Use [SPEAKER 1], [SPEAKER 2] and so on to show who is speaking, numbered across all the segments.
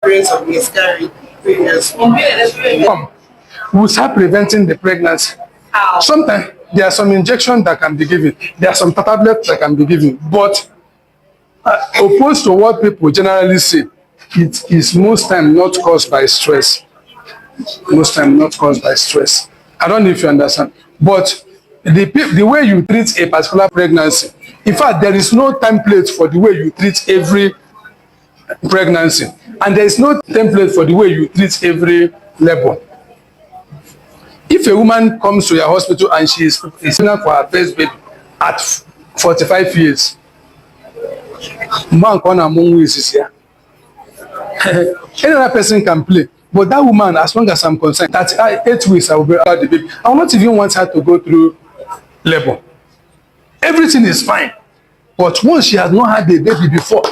[SPEAKER 1] experience of miscarriage previously?
[SPEAKER 2] We start preventing the pregnancy.
[SPEAKER 1] How?
[SPEAKER 2] Sometimes there are some injections that can be given. There are some tablets that can be given. But opposed to what people generally say, it is most time not caused by stress. Most time not caused by stress. I don't know if you understand. But the way you treat a particular pregnancy, in fact, there is no template for the way you treat every pregnancy. And there is no template for the way you treat every labor. If a woman comes to your hospital and she is pregnant for her first baby at 45 years, man can among is here. Any other person can play, but that woman, as long as I'm concerned, that 8 weeks I will be out the baby. I will not even want her to go through labor. Everything is fine, but once she has not had a baby before,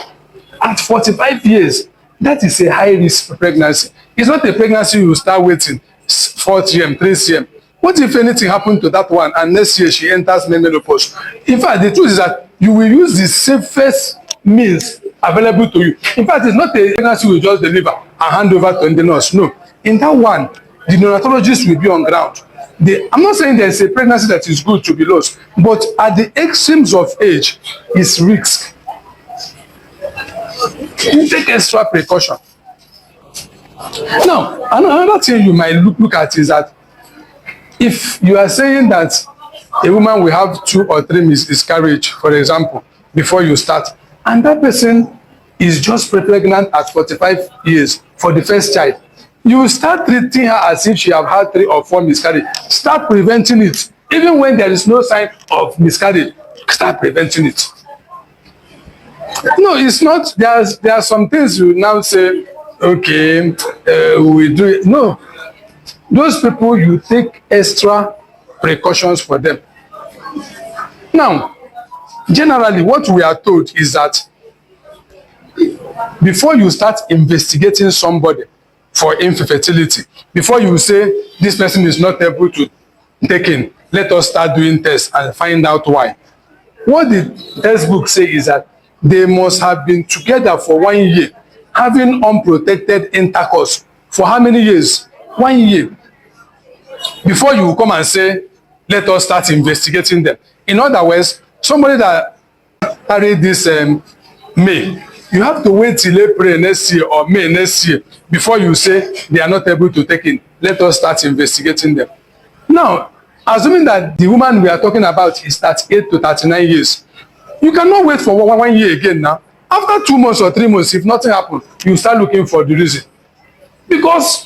[SPEAKER 2] at 45 years, that is a high risk pregnancy. It's not a pregnancy you start waiting 4 cm, 3 cm. What if anything happened to that one and next year she enters menopause? In fact, the truth is that you will use the safest means available to you. In fact, it's not a pregnancy you just deliver and hand over to the nurse. No. In that one, the neonatologist will be on ground. I'm not saying there's a pregnancy that is good to be lost, but at the extremes of age, it's risk. You take extra precaution. Now, another thing you might look at is that if you are saying that a woman will have 2 or 3 miscarriage, for example, before you start, and that person is just pregnant at 45 years for the first child, you will start treating her as if she have had 3 or 4 miscarriage. Start preventing it. Even when there is no sign of miscarriage, start preventing it. No, it's not. There are some things you now say, okay, we do it. No. Those people, you take extra precautions for them. Now, generally, what we are told is that before you start investigating somebody for infertility, before you say this person is not able to take in, let us start doing tests and find out why. What the textbook say is that they must have been together for 1 year, having unprotected intercourse for how many years? 1 year. Before you come and say, let us start investigating them. In other words, somebody that carried this May, you have to wait till April next year or May next year before you say they are not able to take in. Let us start investigating them. Now, assuming that the woman we are talking about is 38 to 39 years, you cannot wait for 1 year again now. After 2 months or 3 months, if nothing happens, you start looking for the reason. Because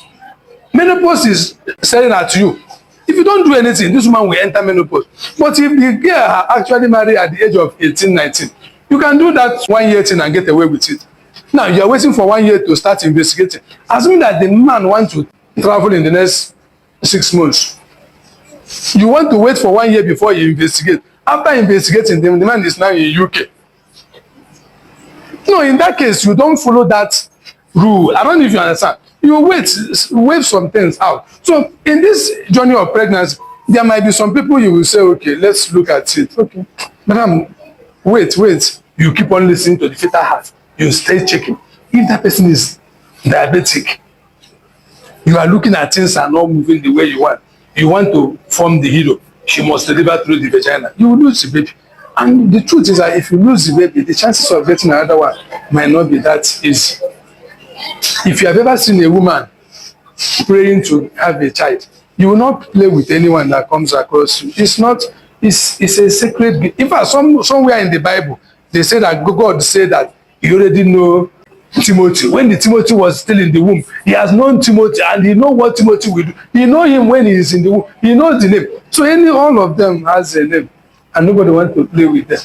[SPEAKER 2] menopause is staring at you. If you don't do anything, this woman will enter menopause. But if the girl actually married at the age of 18, 19, you can do that 1 year thing and get away with it. Now, you are waiting for 1 year to start investigating. Assuming that the man wants to travel in the next 6 months, you want to wait for 1 year before you investigate. After investigating, the man is now in UK. No, in that case, you don't follow that rule. I don't know if you understand. You wait some things out. So in this journey of pregnancy, there might be some people you will say, okay, let's look at it. Okay, madam, wait. You keep on listening to the fetal heart. You stay checking. If that person is diabetic, you are looking at things and not moving the way you want. You want to form the hero. She must deliver through the vagina. You will lose the baby. And the truth is that if you lose the baby, the chances of getting another one might not be that easy. If you have ever seen a woman praying to have a child, you will not play with anyone that comes across you. It's a sacred. In fact, somewhere in the Bible, they say that God said that he already know Timothy. When the Timothy was still in the womb, he has known Timothy and he knows what Timothy will do. He knows him when he is in the womb. He knows the name. So all of them has a name and nobody wants to play with them.